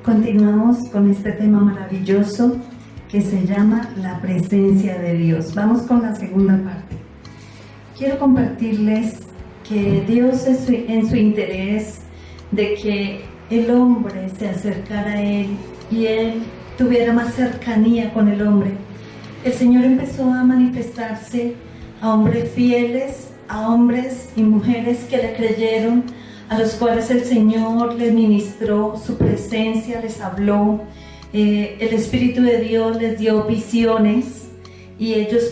Continuamos con este tema maravilloso que se llama la presencia de Dios. Vamos con la segunda parte. Quiero compartirles que Dios en su interés de que el hombre se acercara a Él y Él tuviera más cercanía con el hombre, el Señor empezó a manifestarse a hombres fieles, a hombres y mujeres que le creyeron, a los cuales el Señor les ministró su presencia, les habló, el Espíritu de Dios les dio visiones y ellos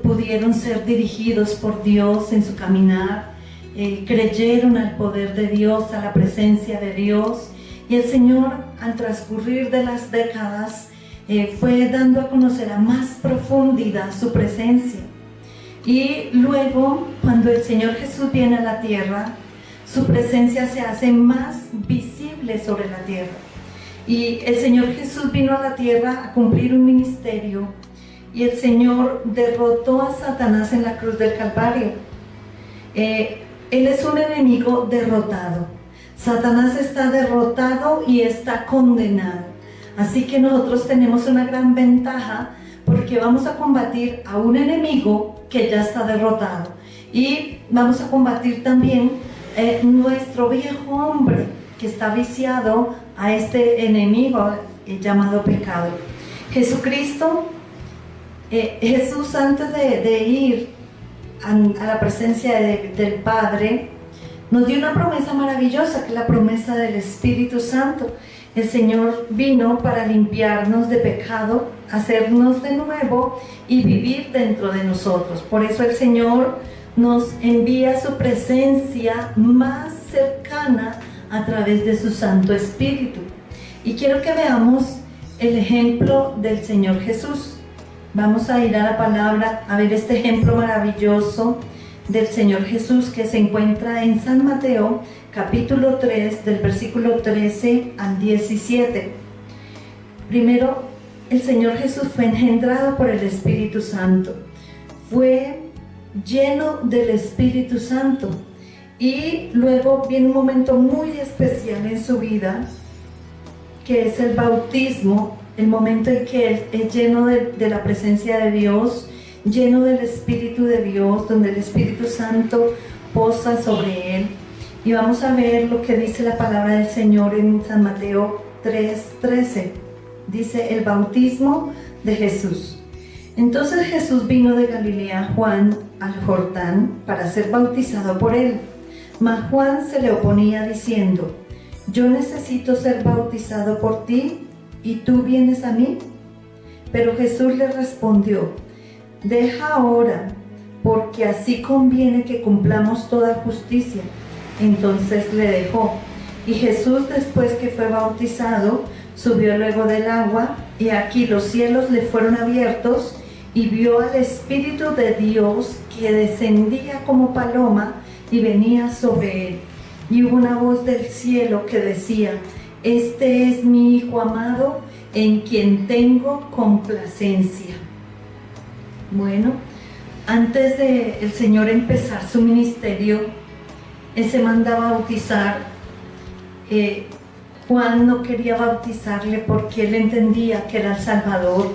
pudieron ser dirigidos por Dios en su caminar, creyeron al poder de Dios, a la presencia de Dios, y el Señor, al transcurrir de las décadas, fue dando a conocer a más profundidad su presencia. Y luego, cuando el Señor Jesús viene a la tierra, su presencia se hace más visible sobre la tierra. Y el Señor Jesús vino a la tierra a cumplir un ministerio, y el Señor derrotó a Satanás en la cruz del Calvario. Él es un enemigo derrotado. Satanás está derrotado y está condenado. Así que nosotros tenemos una gran ventaja porque vamos a combatir a un enemigo que ya está derrotado. Y vamos a combatir también nuestro viejo hombre que está viciado a este enemigo llamado pecado. Jesucristo, Jesús antes de ir a la presencia del Padre, nos dio una promesa maravillosa, que es la promesa del Espíritu Santo. El Señor vino para limpiarnos de pecado, hacernos de nuevo y vivir dentro de nosotros. Por eso el Señor nos envía su presencia más cercana a través de su Santo Espíritu. Y quiero que veamos el ejemplo del Señor Jesús. Vamos a ir a la palabra a ver este ejemplo maravilloso del Señor Jesús que se encuentra en San Mateo, capítulo 3, del versículo 13 al 17. Primero, el Señor Jesús fue engendrado por el Espíritu Santo. Fue lleno del Espíritu Santo. Y luego viene un momento muy especial en su vida, que es el bautismo, el momento en que Él es lleno de la presencia de Dios, lleno del Espíritu de Dios, donde el Espíritu Santo posa sobre Él. Y vamos a ver lo que dice la palabra del Señor en San Mateo 3:13. Dice: el bautismo de Jesús. Entonces Jesús vino de Galilea a Juan al Jordán para ser bautizado por él. Mas Juan se le oponía diciendo: yo necesito ser bautizado por ti, ¿y tú vienes a mí? Pero Jesús le respondió: deja ahora, porque así conviene que cumplamos toda justicia. Entonces le dejó. Y Jesús, después que fue bautizado, subió luego del agua, y aquí los cielos le fueron abiertos, y vio al Espíritu de Dios que descendía como paloma y venía sobre él. Y hubo una voz del cielo que decía: este es mi Hijo amado, en quien tengo complacencia. Bueno, antes de el Señor empezar su ministerio, Él se manda a bautizar. Juan no quería bautizarle porque él entendía que era el Salvador.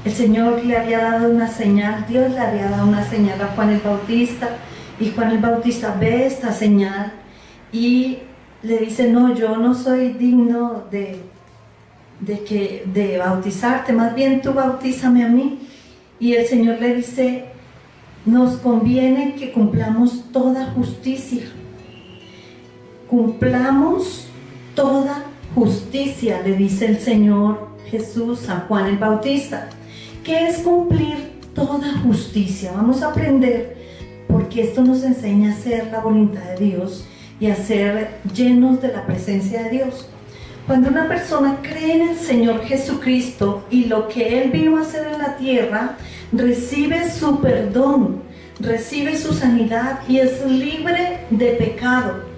El Señor le había dado una señal, Dios le había dado una señal a Juan el Bautista, y Juan el Bautista ve esta señal y le dice: no, yo no soy digno de bautizarte, más bien tú bautízame a mí. Y el Señor le dice: nos conviene que cumplamos toda justicia. Cumplamos toda justicia, le dice el Señor Jesús a Juan el Bautista. ¿Qué es cumplir toda justicia? Vamos a aprender, porque esto nos enseña a hacer la voluntad de Dios y a ser llenos de la presencia de Dios. Cuando una persona cree en el Señor Jesucristo y lo que Él vino a hacer en la tierra, recibe su perdón, recibe su sanidad y es libre de pecado.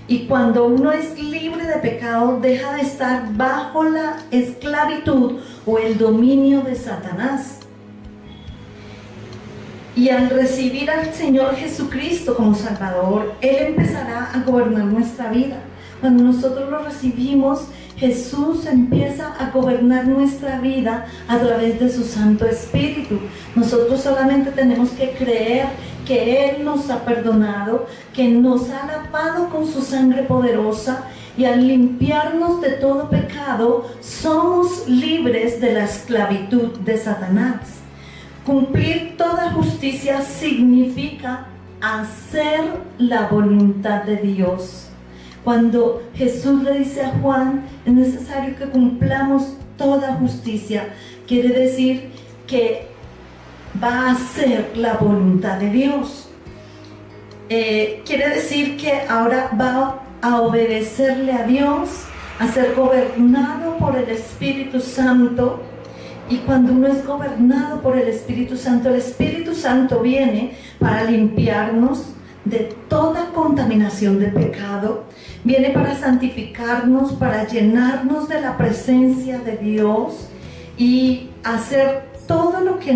Y cuando uno es libre de pecado, deja de estar bajo la esclavitud o el dominio de Satanás. Y al recibir al Señor Jesucristo como Salvador, Él empezará a gobernar nuestra vida. Cuando nosotros lo recibimos, Jesús empieza a gobernar nuestra vida a través de su Santo Espíritu. Nosotros solamente tenemos que creer que Él nos ha perdonado, que nos ha lavado con su sangre poderosa, y al limpiarnos de todo pecado, somos libres de la esclavitud de Satanás. Cumplir toda justicia significa hacer la voluntad de Dios. Cuando Jesús le dice a Juan, es necesario que cumplamos toda justicia, quiere decir que va a hacer la voluntad de Dios. Quiere decir que ahora va a obedecerle a Dios, a ser gobernado por el Espíritu Santo. Y cuando uno es gobernado por el Espíritu Santo viene para limpiarnos de toda contaminación de pecado, viene para santificarnos, para llenarnos de la presencia de Dios y hacer todo lo que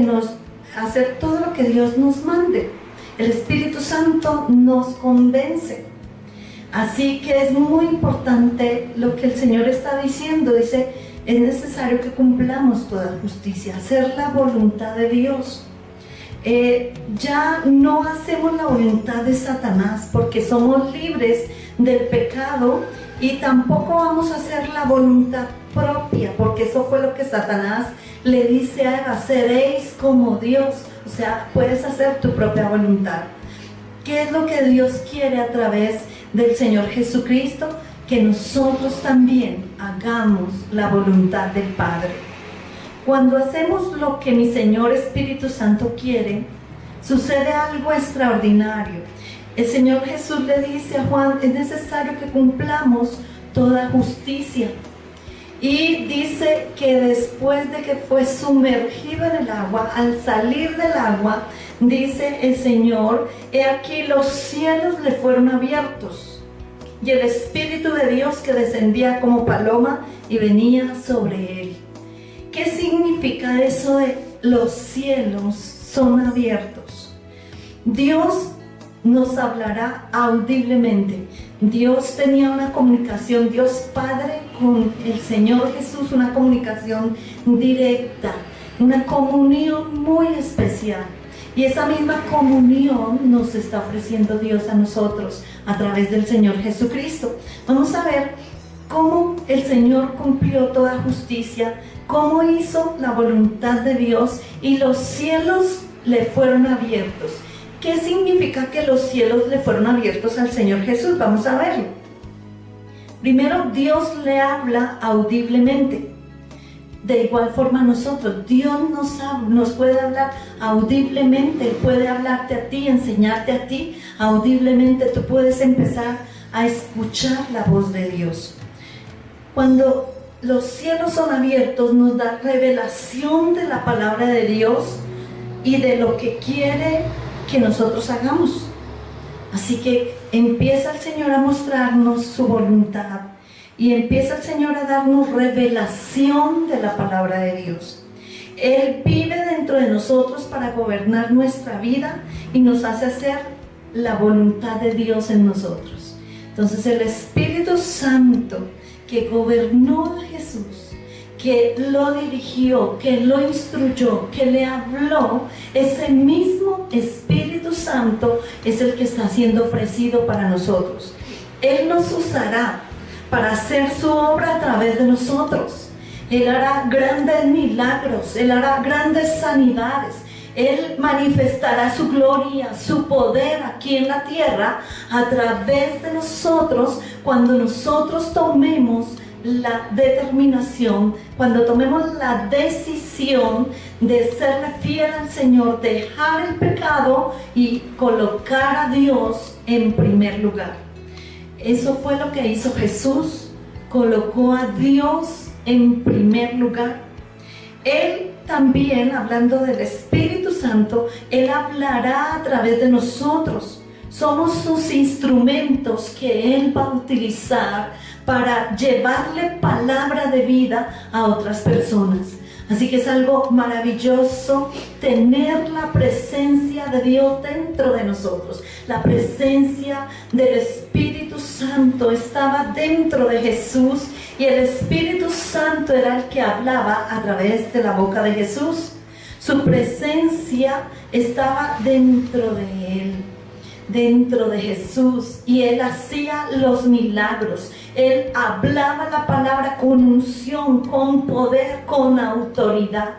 Dios nos mande. El Espíritu Santo nos convence. Así que es muy importante lo que el Señor está diciendo. Dice, es necesario que cumplamos toda justicia, hacer la voluntad de Dios. Ya no hacemos la voluntad de Satanás porque somos libres del pecado, y tampoco vamos a hacer la voluntad propia, porque eso fue lo que Satanás le dice a Eva: seréis como Dios. O sea, puedes hacer tu propia voluntad. ¿Qué es lo que Dios quiere a través del Señor Jesucristo? Que nosotros también hagamos la voluntad del Padre. Cuando hacemos lo que mi Señor Espíritu Santo quiere, sucede algo extraordinario. El Señor Jesús le dice a Juan, es necesario que cumplamos toda justicia. Y dice que después de que fue sumergido en el agua, al salir del agua, dice el Señor, he aquí los cielos le fueron abiertos, y el Espíritu de Dios que descendía como paloma y venía sobre él. ¿Qué significa eso de los cielos son abiertos? Dios nos hablará audiblemente. Dios tenía una comunicación, Dios Padre con el Señor Jesús, una comunicación directa, una comunión muy especial. Y esa misma comunión nos está ofreciendo Dios a nosotros a través del Señor Jesucristo. Vamos a ver cómo el Señor cumplió toda justicia, cómo hizo la voluntad de Dios y los cielos le fueron abiertos. ¿Qué significa que los cielos le fueron abiertos al Señor Jesús? Vamos a verlo. Primero, Dios le habla audiblemente. De igual forma nosotros, Dios nos puede hablar audiblemente. Él puede hablarte a ti, enseñarte a ti audiblemente. Tú puedes empezar a escuchar la voz de Dios. Cuando los cielos son abiertos, nos da revelación de la palabra de Dios y de lo que quiere que nosotros hagamos. Así que empieza el Señor a mostrarnos su voluntad y empieza el Señor a darnos revelación de la palabra de Dios. Él vive dentro de nosotros para gobernar nuestra vida y nos hace hacer la voluntad de Dios en nosotros. Entonces el Espíritu Santo que gobernó a Jesús, que lo dirigió, que lo instruyó, que le habló, ese mismo Espíritu Santo es el que está siendo ofrecido para nosotros. Él nos usará para hacer su obra a través de nosotros. Él hará grandes milagros, Él hará grandes sanidades, Él manifestará su gloria, su poder aquí en la tierra a través de nosotros, cuando nosotros tomemos la determinación, cuando tomemos la decisión de serle fiel al Señor, dejar el pecado y colocar a Dios en primer lugar. Eso fue lo que hizo Jesús, colocó a Dios en primer lugar. Él también, hablando del Espíritu Santo, Él hablará a través de nosotros. Somos sus instrumentos que Él va a utilizar para llevarle palabra de vida a otras personas. Así que es algo maravilloso tener la presencia de Dios dentro de nosotros. La presencia del Espíritu Santo estaba dentro de Jesús Y el Espíritu Santo era el que hablaba a través de la boca de Jesús. Su presencia estaba dentro de él, dentro de Jesús, y él hacía los milagros. Él hablaba la palabra con unción, con poder, con autoridad.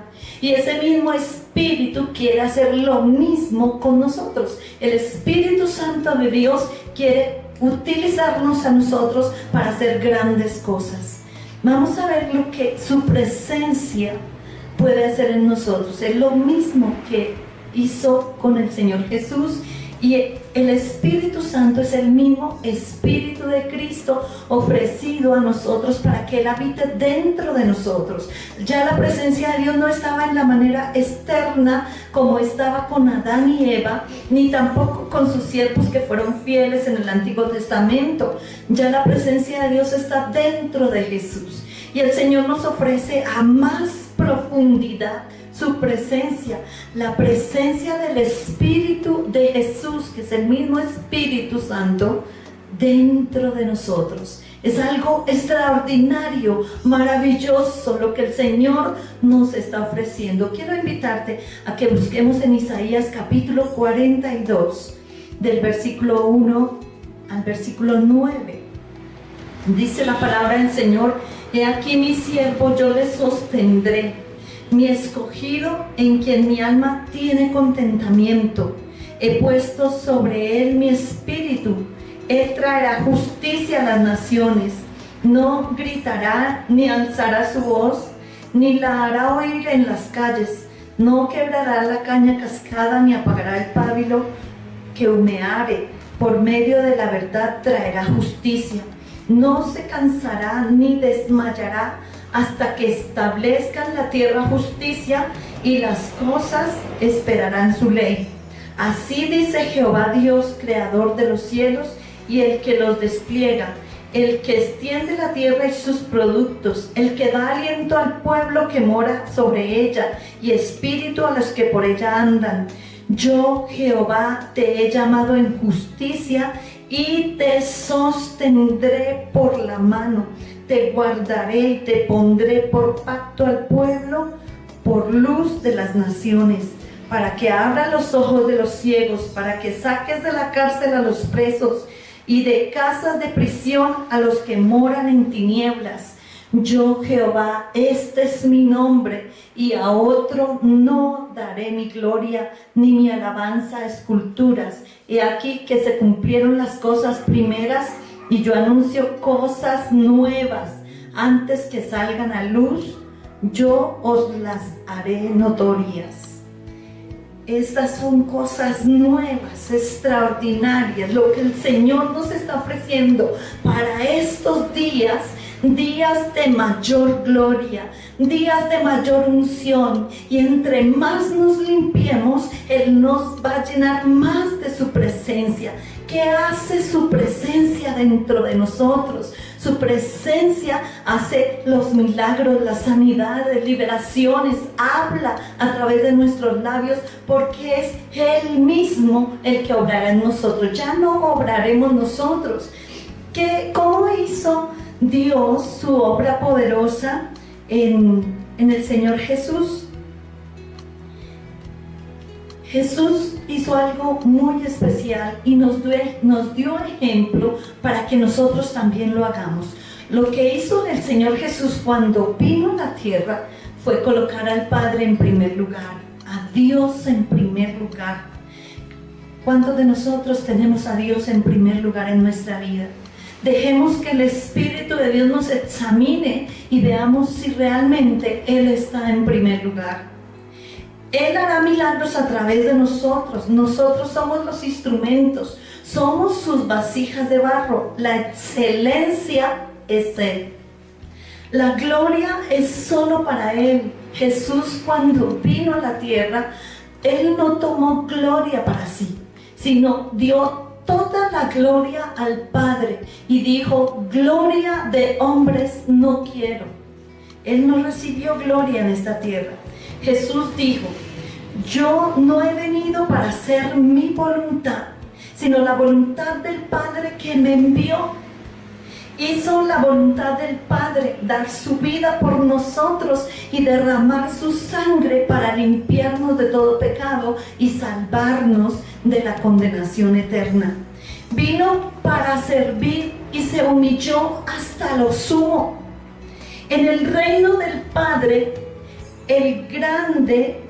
Y ese mismo Espíritu quiere hacer lo mismo con nosotros. El Espíritu Santo de Dios quiere utilizarnos a nosotros para hacer grandes cosas. Vamos a ver lo que su presencia puede hacer en nosotros. Es lo mismo que hizo con el Señor Jesús. Y el Espíritu Santo es el mismo Espíritu de Cristo ofrecido a nosotros para que Él habite dentro de nosotros. Ya la presencia de Dios no estaba en la manera externa como estaba con Adán y Eva, ni tampoco con sus siervos que fueron fieles en el Antiguo Testamento. Ya la presencia de Dios está dentro de Jesús. Y el Señor nos ofrece a más profundidad su presencia, la presencia del Espíritu de Jesús, que es el mismo Espíritu Santo, dentro de nosotros. Es algo extraordinario, maravilloso lo que el Señor nos está ofreciendo. Quiero invitarte a que busquemos en Isaías capítulo 42, del versículo 1 al versículo 9. Dice la palabra del Señor: he aquí mi siervo, yo le sostendré, mi escogido, en quien mi alma tiene contentamiento. He puesto sobre él mi espíritu. Él traerá justicia a las naciones. No gritará ni alzará su voz, ni la hará oír en las calles. No quebrará la caña cascada, ni apagará el pábilo que humeare. Por medio de la verdad traerá justicia. No se cansará ni desmayará hasta que establezcan la tierra justicia, y las cosas esperarán su ley. Así dice Jehová Dios, creador de los cielos y el que los despliega, el que extiende la tierra y sus productos, el que da aliento al pueblo que mora sobre ella, y espíritu a los que por ella andan. Yo, Jehová, te he llamado en justicia y te sostendré por la mano. Te guardaré y te pondré por pacto al pueblo, por luz de las naciones, para que abra los ojos de los ciegos, para que saques de la cárcel a los presos y de casas de prisión a los que moran en tinieblas. Yo, Jehová, este es mi nombre, y a otro no daré mi gloria ni mi alabanza a esculturas. He aquí que se cumplieron las cosas primeras, y yo anuncio cosas nuevas. Antes que salgan a luz, yo os las haré notorias. Estas son cosas nuevas, extraordinarias, lo que el Señor nos está ofreciendo para estos días, días de mayor gloria, días de mayor unción. Y entre más nos limpiemos, Él nos va a llenar más de su presencia. ¿Qué hace su presencia dentro de nosotros? Su presencia hace los milagros, las sanidades, liberaciones, habla a través de nuestros labios, porque es Él mismo el que obrará en nosotros. Ya no obraremos nosotros. ¿Cómo hizo Dios su obra poderosa en el Señor Jesús? Jesús hizo algo muy especial y nos dio ejemplo para que nosotros también lo hagamos. Lo que hizo el Señor Jesús cuando vino a la tierra fue colocar al Padre en primer lugar, a Dios en primer lugar. ¿Cuántos de nosotros tenemos a Dios en primer lugar en nuestra vida? Dejemos que el Espíritu de Dios nos examine y veamos si realmente Él está en primer lugar. Él hará milagros a través de nosotros. Nosotros somos los instrumentos, somos sus vasijas de barro. La excelencia es Él. La gloria es solo para Él. Jesús, cuando vino a la tierra, Él no tomó gloria para sí, sino dio toda la gloria al Padre y dijo: gloria de hombres no quiero. Él no recibió gloria en esta tierra. Jesús dijo: yo no he venido para hacer mi voluntad, sino la voluntad del Padre que me envió. Hizo la voluntad del Padre, dar su vida por nosotros y derramar su sangre para limpiarnos de todo pecado y salvarnos de la condenación eterna. Vino para servir y se humilló hasta lo sumo. En el reino del Padre, el grande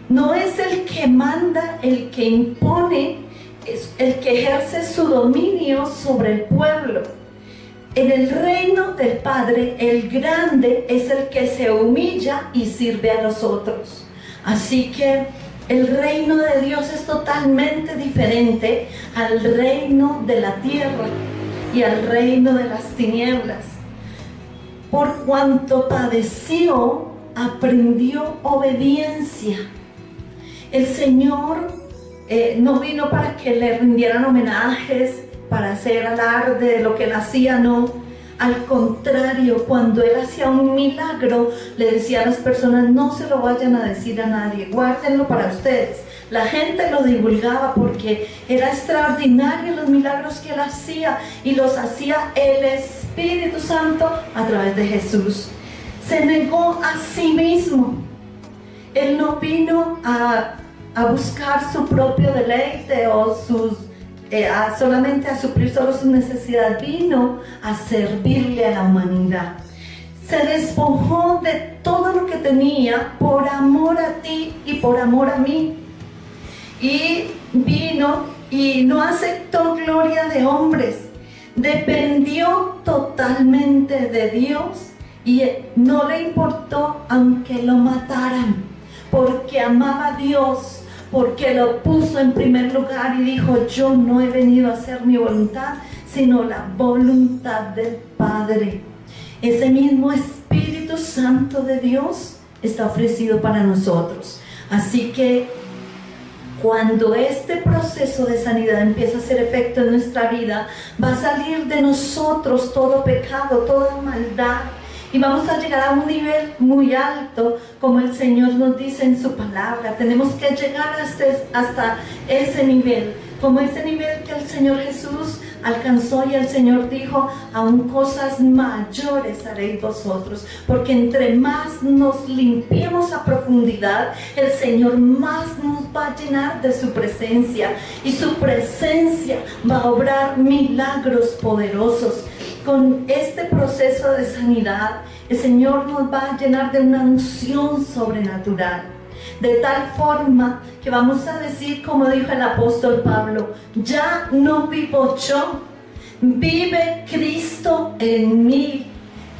no es el que manda, el que impone, es el que ejerce su dominio sobre el pueblo. En el reino del Padre, el grande es el que se humilla y sirve a los otros. Así que el reino de Dios es totalmente diferente al reino de la tierra y al reino de las tinieblas. Por cuanto padeció, aprendió obediencia. El Señor no vino para que le rindieran homenajes, para hacer alarde de lo que Él hacía, no. Al contrario, cuando Él hacía un milagro, le decía a las personas: no se lo vayan a decir a nadie, guárdenlo para ustedes. La gente lo divulgaba porque era extraordinario los milagros que Él hacía, y los hacía el Espíritu Santo a través de Jesús. Se negó a sí mismo. Él no vino a buscar su propio deleite o solamente a suplir solo sus necesidades. Vino a servirle a la humanidad. Se despojó de todo lo que tenía por amor a ti y por amor a mí. Y vino y no aceptó gloria de hombres. Dependió totalmente de Dios y no le importó aunque lo mataran, porque amaba a Dios, porque lo puso en primer lugar y dijo: yo no he venido a hacer mi voluntad, sino la voluntad del Padre. Ese mismo Espíritu Santo de Dios está ofrecido para nosotros. Así que cuando este proceso de sanidad empieza a hacer efecto en nuestra vida, va a salir de nosotros todo pecado, toda maldad, y vamos a llegar a un nivel muy alto, como el Señor nos dice en su palabra. Tenemos que llegar hasta ese nivel, como ese nivel que el Señor Jesús alcanzó, y el Señor dijo: aún cosas mayores haréis vosotros, porque entre más nos limpiemos a profundidad, el Señor más nos va a llenar de su presencia, y su presencia va a obrar milagros poderosos. Con este proceso de sanidad, el Señor nos va a llenar de una unción sobrenatural, de tal forma que vamos a decir, como dijo el apóstol Pablo: ya no vivo yo, vive Cristo en mí.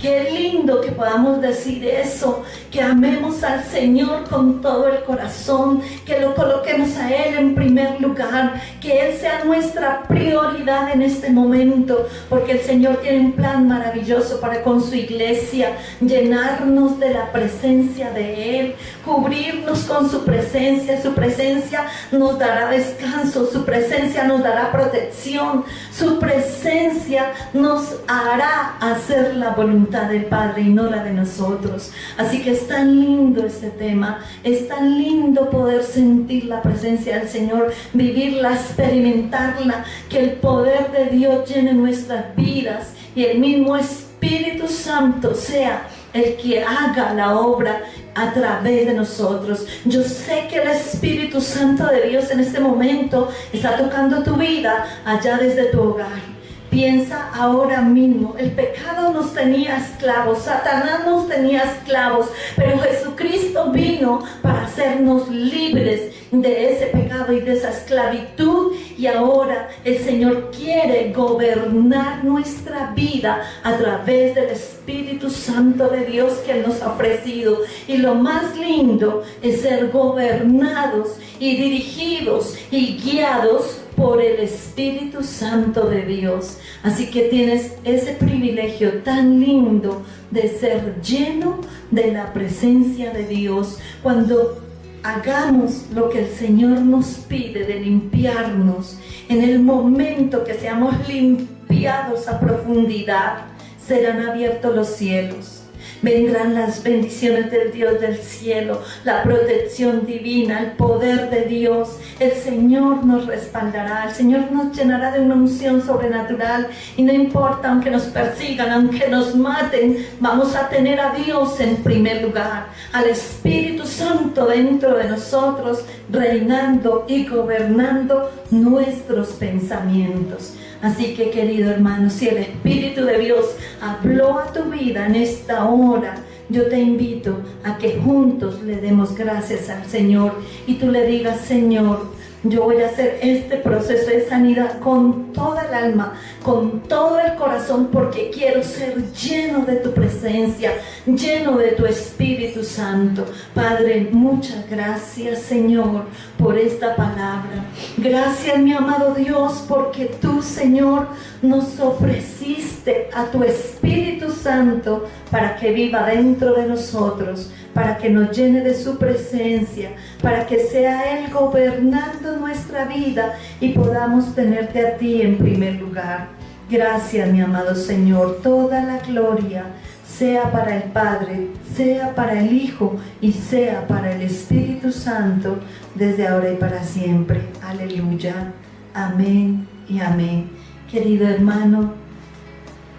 Qué lindo que podamos decir eso, que amemos al Señor con todo el corazón, que lo coloquemos a Él en primer lugar, que Él sea nuestra prioridad en este momento, porque el Señor tiene un plan maravilloso para con su iglesia: llenarnos de la presencia de Él, cubrirnos con su presencia. Su presencia nos dará descanso, su presencia nos dará protección, su presencia nos hará hacer la voluntad del Padre y no la de nosotros. Así que es tan lindo este tema, es tan lindo poder sentir la presencia del Señor, vivirla, experimentarla, que el poder de Dios llene nuestras vidas y el mismo Espíritu Santo sea el que haga la obra a través de nosotros. Yo sé que el Espíritu Santo de Dios en este momento está tocando tu vida allá desde tu hogar. Piensa ahora mismo: el pecado nos tenía esclavos, Satanás nos tenía esclavos, pero Jesucristo vino para hacernos libres de ese pecado y de esa esclavitud, y ahora el Señor quiere gobernar nuestra vida a través del Espíritu Santo de Dios que Él nos ha ofrecido. Y lo más lindo es ser gobernados y dirigidos y guiados por el Espíritu Santo de Dios. Así que tienes ese privilegio tan lindo de ser lleno de la presencia de Dios. Cuando hagamos lo que el Señor nos pide de limpiarnos, en el momento que seamos limpiados a profundidad, serán abiertos los cielos. Vendrán las bendiciones del Dios del cielo, la protección divina, el poder de Dios. El Señor nos respaldará, el Señor nos llenará de una unción sobrenatural. Y no importa, aunque nos persigan, aunque nos maten, vamos a tener a Dios en primer lugar, al Espíritu Santo dentro de nosotros, reinando y gobernando nuestros pensamientos. Así que, querido hermano, si el Espíritu de Dios habló a tu vida en esta hora, yo te invito a que juntos le demos gracias al Señor y tú le digas: Señor, yo voy a hacer este proceso de sanidad con toda el alma, con todo el corazón, porque quiero ser lleno de tu presencia, lleno de tu Espíritu Santo. Padre, muchas gracias, Señor, por esta palabra. Gracias, mi amado Dios, porque tú, Señor, nos ofreciste a tu Espíritu Santo para que viva dentro de nosotros, para que nos llene de su presencia, para que sea Él gobernando nuestra vida y podamos tenerte a ti en primer lugar. Gracias, mi amado Señor. Toda la gloria sea para el Padre, sea para el Hijo y sea para el Espíritu Santo, desde ahora y para siempre. Aleluya. Amén y amén. Querido hermano,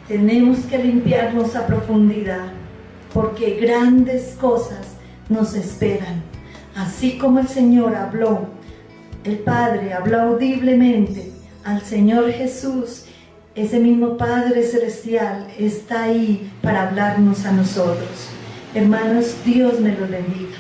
tenemos que limpiarnos a profundidad, porque grandes cosas nos esperan. Así como el Señor habló, el Padre habló audiblemente al Señor Jesús, ese mismo Padre Celestial está ahí para hablarnos a nosotros. Hermanos, Dios me los bendiga.